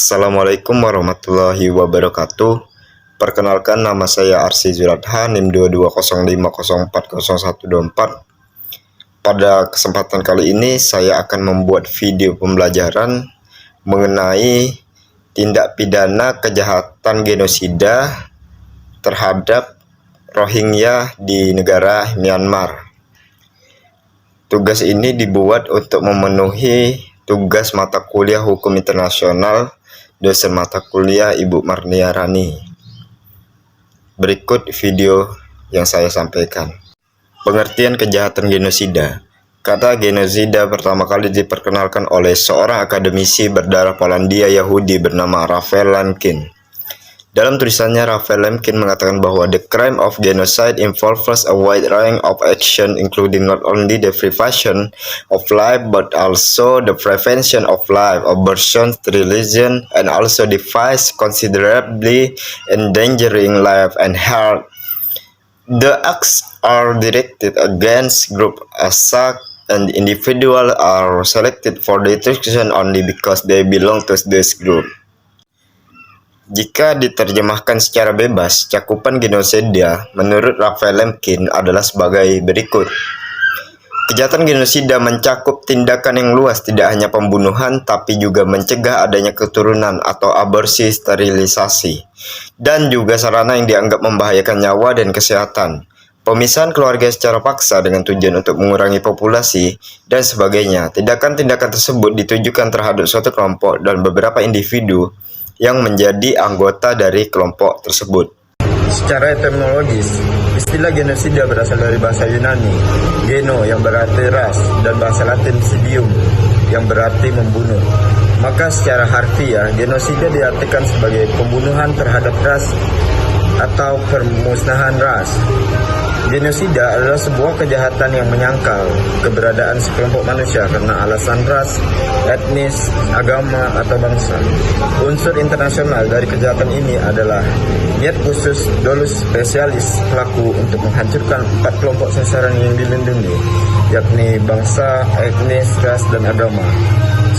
Assalamualaikum warahmatullahi wabarakatuh. Perkenalkan, nama saya Arsy Zuradha, NIM 2205040124. Pada kesempatan kali ini saya akan membuat video pembelajaran mengenai tindak pidana kejahatan genosida terhadap Rohingya di negara Myanmar. Tugas ini dibuat untuk memenuhi tugas mata kuliah Hukum Internasional dosen mata kuliah Ibu Marnia Rani. Berikut video yang saya sampaikan. Pengertian kejahatan genosida. Kata genosida pertama kali diperkenalkan oleh seorang akademisi berdarah Polandia Yahudi bernama Raphael Lemkin. Dalam tulisannya, Raphael Lemkin mengatakan bahwa the crime of genocide involves a wide range of action, including not only the privation of life but also the prevention of life, abortion, sterilization, and also device considerably endangering life and health. The acts are directed against group as such, and individuals are selected for detection only because they belong to this group. Jika diterjemahkan secara bebas, cakupan genosida menurut Raphael Lemkin adalah sebagai berikut. Kejahatan genosida mencakup tindakan yang luas, tidak hanya pembunuhan, tapi juga mencegah adanya keturunan atau aborsi, sterilisasi, dan juga sarana yang dianggap membahayakan nyawa dan kesehatan, pemisahan keluarga secara paksa dengan tujuan untuk mengurangi populasi, dan sebagainya. Tindakan-tindakan tersebut ditujukan terhadap suatu kelompok dan beberapa individu yang menjadi anggota dari kelompok tersebut. Secara etimologis, istilah genosida berasal dari bahasa Yunani, geno yang berarti ras, dan bahasa Latin sidium yang berarti membunuh. Maka secara harfiah, genosida diartikan sebagai pembunuhan terhadap ras atau permusnahan ras. Genosida adalah sebuah kejahatan yang menyangkal keberadaan sekelompok manusia karena alasan ras, etnis, agama, atau bangsa. Unsur internasional dari kejahatan ini adalah niat khusus dolus spesialis pelaku untuk menghancurkan 4 kelompok sasaran yang dilindungi, yakni bangsa, etnis, ras, dan agama,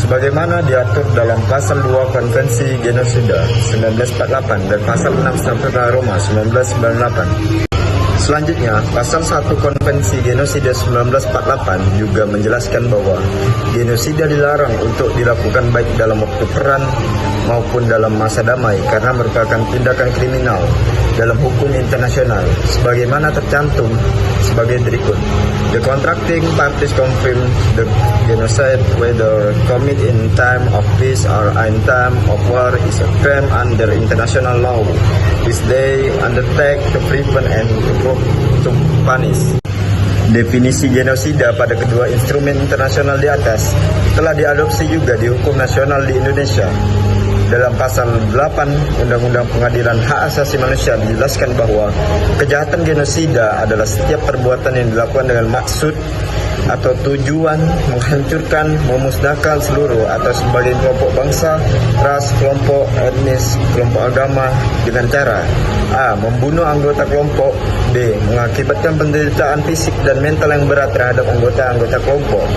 sebagaimana diatur dalam pasal 2 Konvensi Genosida 1948 dan pasal 6 Statuta Roma 1998. Selanjutnya, pasal 1 Konvensi Genosida 1948 juga menjelaskan bahwa genosida dilarang untuk dilakukan baik dalam waktu perang maupun dalam masa damai karena merupakan tindakan kriminal dalam hukum internasional sebagaimana tercantum sebagai berikut. The contracting parties confirm the genocide whether committed in time of peace or in time of war is a crime under international law, which they undertake to prevent and to punish. Definisi genosida pada kedua instrumen internasional di atas telah diadopsi juga di hukum nasional di Indonesia. Dalam pasal 8 Undang-Undang Pengadilan Hak Asasi Manusia dijelaskan bahwa kejahatan genosida adalah setiap perbuatan yang dilakukan dengan maksud atau tujuan menghancurkan, memusnahkan seluruh atau sebagian kelompok bangsa, ras, kelompok etnis, kelompok agama dengan cara A. Membunuh anggota kelompok, B. Mengakibatkan penderitaan fisik dan mental yang berat terhadap anggota-anggota kelompok,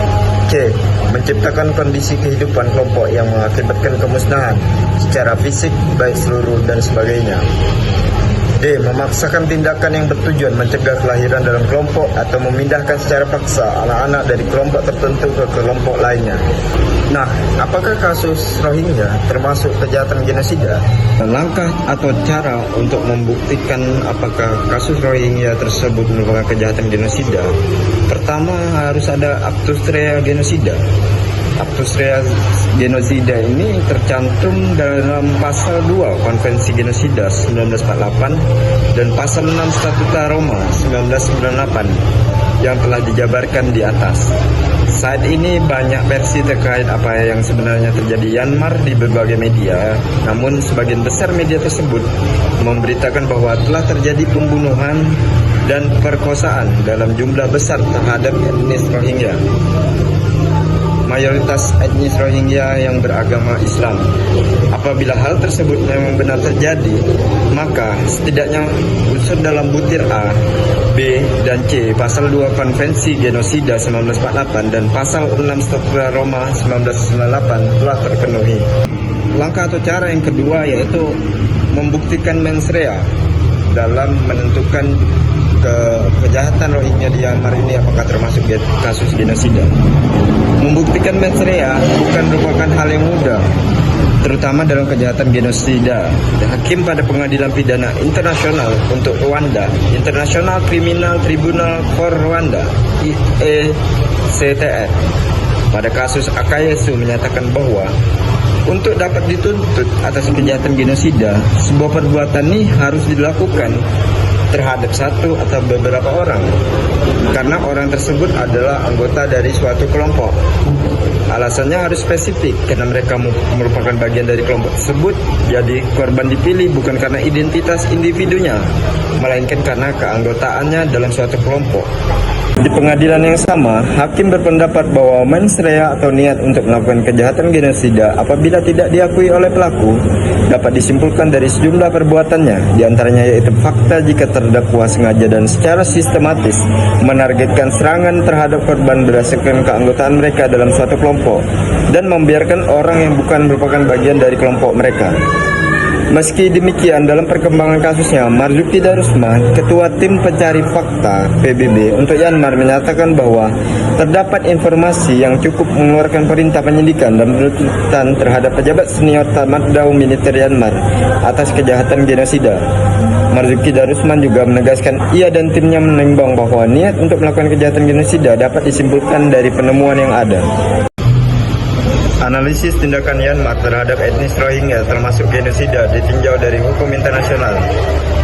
C. Menciptakan kondisi kehidupan kelompok yang mengakibatkan kemusnahan secara fisik, baik seluruh dan sebagainya, D. Memaksakan tindakan yang bertujuan mencegah kelahiran dalam kelompok atau memindahkan secara paksa anak-anak dari kelompok tertentu ke kelompok lainnya. Nah, apakah kasus Rohingya termasuk kejahatan genosida? Langkah atau cara untuk membuktikan apakah kasus Rohingya tersebut merupakan kejahatan genosida, pertama harus ada actus rea genosida. Actus rea genosida ini tercantum dalam pasal 2 Konvensi Genosida 1948 dan pasal 6 Statuta Roma 1998 yang telah dijabarkan di atas. Saat ini banyak versi terkait apa yang sebenarnya terjadi di Myanmar di berbagai media, namun sebagian besar media tersebut memberitakan bahwa telah terjadi pembunuhan dan perkosaan dalam jumlah besar terhadap etnis Rohingya. Mayoritas etnis Rohingya yang beragama Islam. Apabila hal tersebut memang benar terjadi, maka setidaknya unsur dalam butir A, B, dan C pasal 2 Konvensi Genosida 1948 dan pasal 6 Statuta Roma 1998 telah terpenuhi. langkah atau cara yang kedua yaitu membuktikan mens rea dalam menentukan kejahatan Rohingya di Myanmar ini apakah termasuk kasus genosida. Membuktikan mens rea bukan merupakan hal yang mudah, terutama dalam kejahatan genosida. Hakim pada Pengadilan Pidana Internasional untuk Rwanda, International Criminal Tribunal for Rwanda (ICTR), pada kasus Akayesu menyatakan bahwa untuk dapat dituntut atas kejahatan genosida, sebuah perbuatan ini harus dilakukan terhadap satu atau beberapa orang, karena orang tersebut adalah anggota dari suatu kelompok. Alasannya harus spesifik, karena mereka merupakan bagian dari kelompok tersebut. Jadi korban dipilih bukan karena identitas individunya, melainkan karena keanggotaannya dalam suatu kelompok. Di pengadilan yang sama, hakim berpendapat bahwa mens rea atau niat untuk melakukan kejahatan genosida apabila tidak diakui oleh pelaku dapat disimpulkan dari sejumlah perbuatannya, diantaranya yaitu fakta jika terdakwa sengaja dan secara sistematis menargetkan serangan terhadap korban berdasarkan keanggotaan mereka dalam suatu kelompok dan membiarkan orang yang bukan merupakan bagian dari kelompok mereka. Meski demikian, dalam perkembangan kasusnya, Marzuki Darusman, Ketua Tim Pencari Fakta PBB untuk Myanmar, menyatakan bahwa terdapat informasi yang cukup mengeluarkan perintah penyidikan dan penuntutan terhadap pejabat senior Tatmadaw militer Myanmar atas kejahatan genosida. Marzuki Darusman juga menegaskan ia dan timnya menimbang bahwa niat untuk melakukan kejahatan genosida dapat disimpulkan dari penemuan yang ada. Analisis tindakan Myanmar terhadap etnis Rohingya termasuk genosida ditinjau dari hukum internasional.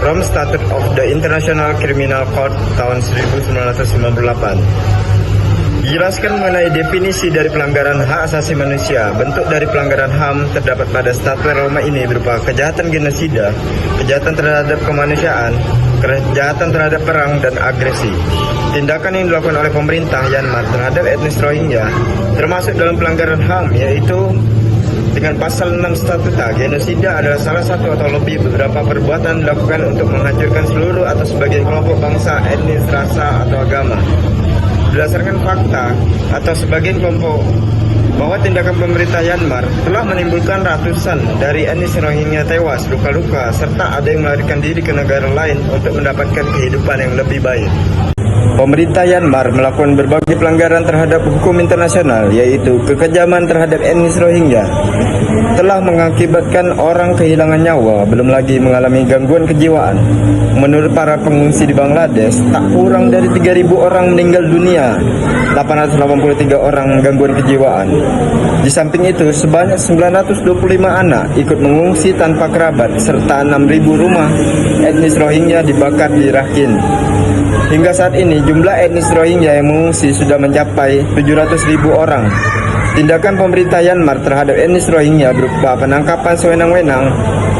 Rome Statute of the International Criminal Court tahun 1998. Dijelaskan mengenai definisi dari pelanggaran hak asasi manusia. Bentuk dari pelanggaran HAM terdapat pada Statut Roma ini berupa kejahatan genosida, kejahatan terhadap kemanusiaan, kejahatan terhadap perang, dan agresi. Tindakan yang dilakukan oleh pemerintah Myanmar terhadap etnis Rohingya termasuk dalam pelanggaran HAM, yaitu dengan pasal 6 statuta, genosida adalah salah satu atau lebih beberapa perbuatan dilakukan untuk menghancurkan seluruh atau sebagian kelompok bangsa, etnis, rasa, atau agama. Berdasarkan fakta atau sebagian kelompok bahwa tindakan pemerintah Myanmar telah menimbulkan ratusan dari etnis Rohingya tewas, luka-luka, serta ada yang melarikan diri ke negara lain untuk mendapatkan kehidupan yang lebih baik. Pemerintah Myanmar melakukan berbagai pelanggaran terhadap hukum internasional, yaitu kekejaman terhadap etnis Rohingya telah mengakibatkan orang kehilangan nyawa, belum lagi mengalami gangguan kejiwaan. Menurut para pengungsi di Bangladesh, tak kurang dari 3.000 orang meninggal dunia, 883 orang gangguan kejiwaan. Di samping itu, sebanyak 925 anak ikut mengungsi tanpa kerabat, serta 6.000 rumah etnis Rohingya dibakar di Rakhine. Hingga saat ini, jumlah etnis Rohingya yang mengungsi sudah mencapai 700.000 orang. Tindakan pemerintah Myanmar terhadap etnis Rohingya berupa penangkapan sewenang-wenang,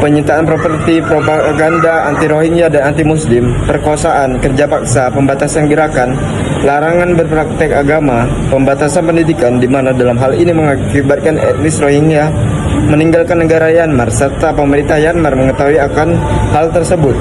penyitaan properti, propaganda anti-Rohingya dan anti-Muslim, perkosaan, kerja paksa, pembatasan gerakan, larangan berpraktek agama, pembatasan pendidikan, di mana dalam hal ini mengakibatkan etnis Rohingya meninggalkan negara Myanmar, serta pemerintah Myanmar mengetahui akan hal tersebut.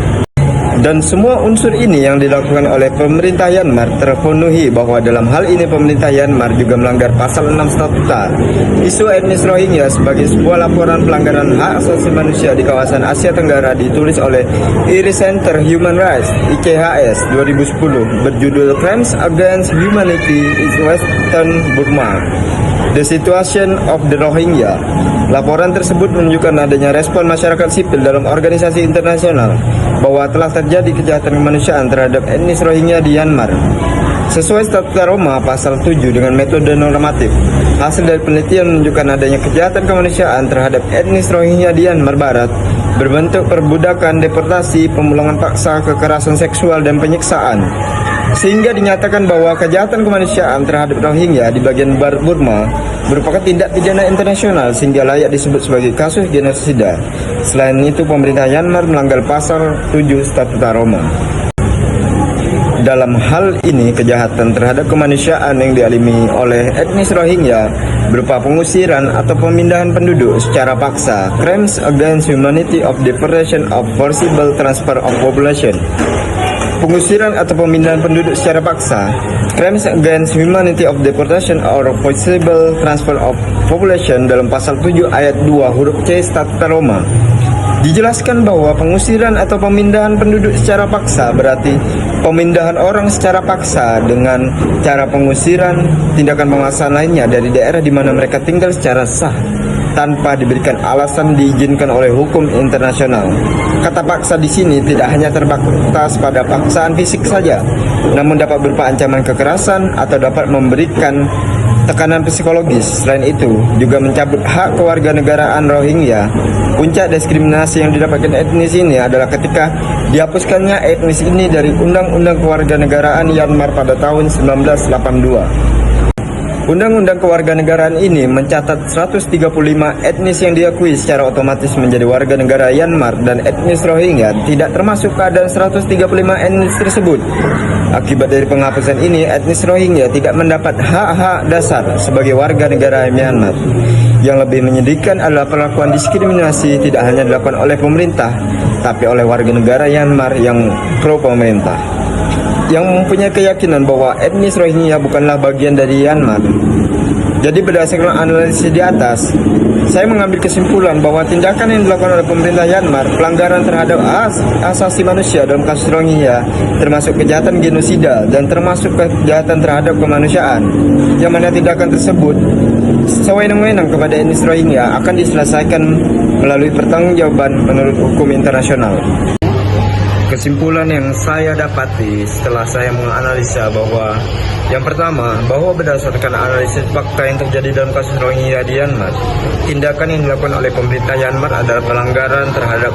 Dan semua unsur ini yang dilakukan oleh pemerintah Myanmar terpenuhi bahwa dalam hal ini pemerintah Myanmar juga melanggar pasal 6 statuta. Isu etnis Rohingya sebagai sebuah laporan pelanggaran hak asasi manusia di kawasan Asia Tenggara ditulis oleh Iris Center Human Rights (ICHS) 2010 berjudul Crimes Against Humanity in Western Burma, The Situation of the Rohingya. Laporan tersebut menunjukkan adanya respon masyarakat sipil dalam organisasi internasional bahwa telah terjadi kejahatan kemanusiaan terhadap etnis Rohingya di Myanmar. Sesuai Statuta Roma pasal 7 dengan metode normatif, hasil dari penelitian menunjukkan adanya kejahatan kemanusiaan terhadap etnis Rohingya di Myanmar Barat berbentuk perbudakan, deportasi, pemulangan paksa, kekerasan seksual, dan penyiksaan. Sehingga dinyatakan bahwa kejahatan kemanusiaan terhadap Rohingya di bagian barat Burma merupakan tindak pidana internasional sehingga layak disebut sebagai kasus genosida. Selain itu, pemerintah Myanmar melanggar pasal 7 Statuta Roma. Dalam hal ini, kejahatan terhadap kemanusiaan yang dialami oleh etnis Rohingya berupa pengusiran atau pemindahan penduduk secara paksa, crimes against humanity of deportation of forcible transfer of population. pengusiran atau pemindahan penduduk secara paksa, Crimes Against Humanity of Deportation or Forcible Transfer of Population dalam pasal 7 ayat 2 huruf C Statuta Roma. Dijelaskan bahwa pengusiran atau pemindahan penduduk secara paksa berarti pemindahan orang secara paksa dengan cara pengusiran, tindakan pemaksaan lainnya dari daerah di mana mereka tinggal secara sah tanpa diberikan alasan diizinkan oleh hukum internasional. Kata paksa di sini tidak hanya terbatas pada paksaan fisik saja, namun dapat berupa ancaman kekerasan atau dapat memberikan tekanan psikologis. Selain itu, juga mencabut hak kewarganegaraan Rohingya. Puncak diskriminasi yang didapatkan etnis ini adalah ketika dihapuskannya etnis ini dari Undang-Undang Kewarganegaraan Myanmar pada tahun 1982. Undang-undang kewarganegaraan ini mencatat 135 etnis yang diakui secara otomatis menjadi warga negara Myanmar, dan etnis Rohingya tidak termasuk keadaan 135 etnis tersebut. Akibat dari penghapusan ini, etnis Rohingya tidak mendapat hak-hak dasar sebagai warga negara Myanmar. Yang lebih menyedihkan adalah perlakuan diskriminasi tidak hanya dilakukan oleh pemerintah, tapi oleh warga negara Myanmar yang pro pemerintah, yang mempunyai keyakinan bahwa etnis Rohingya bukanlah bagian dari Myanmar. Jadi berdasarkan analisis di atas, saya mengambil kesimpulan bahwa tindakan yang dilakukan oleh pemerintah Myanmar, pelanggaran terhadap asasi manusia dalam kasus Rohingya, termasuk kejahatan genosida dan termasuk kejahatan terhadap kemanusiaan, yang mana tindakan tersebut sewenang-wenang kepada etnis Rohingya akan diselesaikan melalui pertanggungjawaban menurut hukum internasional. Kesimpulan yang saya dapati setelah saya menganalisa bahwa yang pertama, bahwa berdasarkan analisis fakta yang terjadi dalam kasus Rohingya di Myanmar, tindakan yang dilakukan oleh pemerintah Myanmar adalah pelanggaran terhadap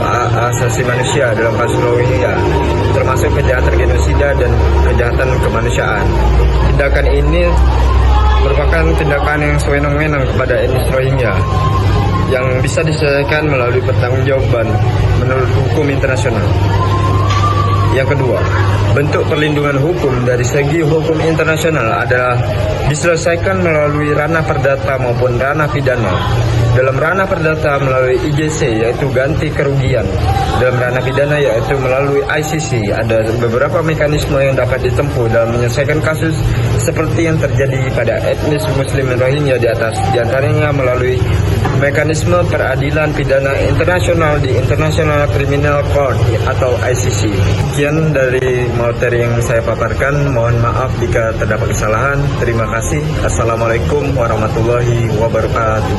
asasi manusia dalam kasus Rohingya, termasuk kejahatan genosida dan kejahatan kemanusiaan. Tindakan ini merupakan tindakan yang sewenang-wenang kepada etnis Rohingya yang bisa diselesaikan melalui pertanggungjawaban menurut hukum internasional. Yang kedua, bentuk perlindungan hukum dari segi hukum internasional adalah diselesaikan melalui ranah perdata maupun ranah pidana. Dalam ranah perdata melalui ICC yaitu ganti kerugian. Dalam ranah pidana yaitu melalui ICC. Ada beberapa mekanisme yang dapat ditempuh dalam menyelesaikan kasus seperti yang terjadi pada etnis Muslim Rohingya di atas, diantaranya melalui mekanisme peradilan pidana internasional di International Criminal Court atau ICC. Sekian dari materi yang saya paparkan. Mohon maaf jika terdapat kesalahan. Terima kasih. Assalamualaikum warahmatullahi wabarakatuh.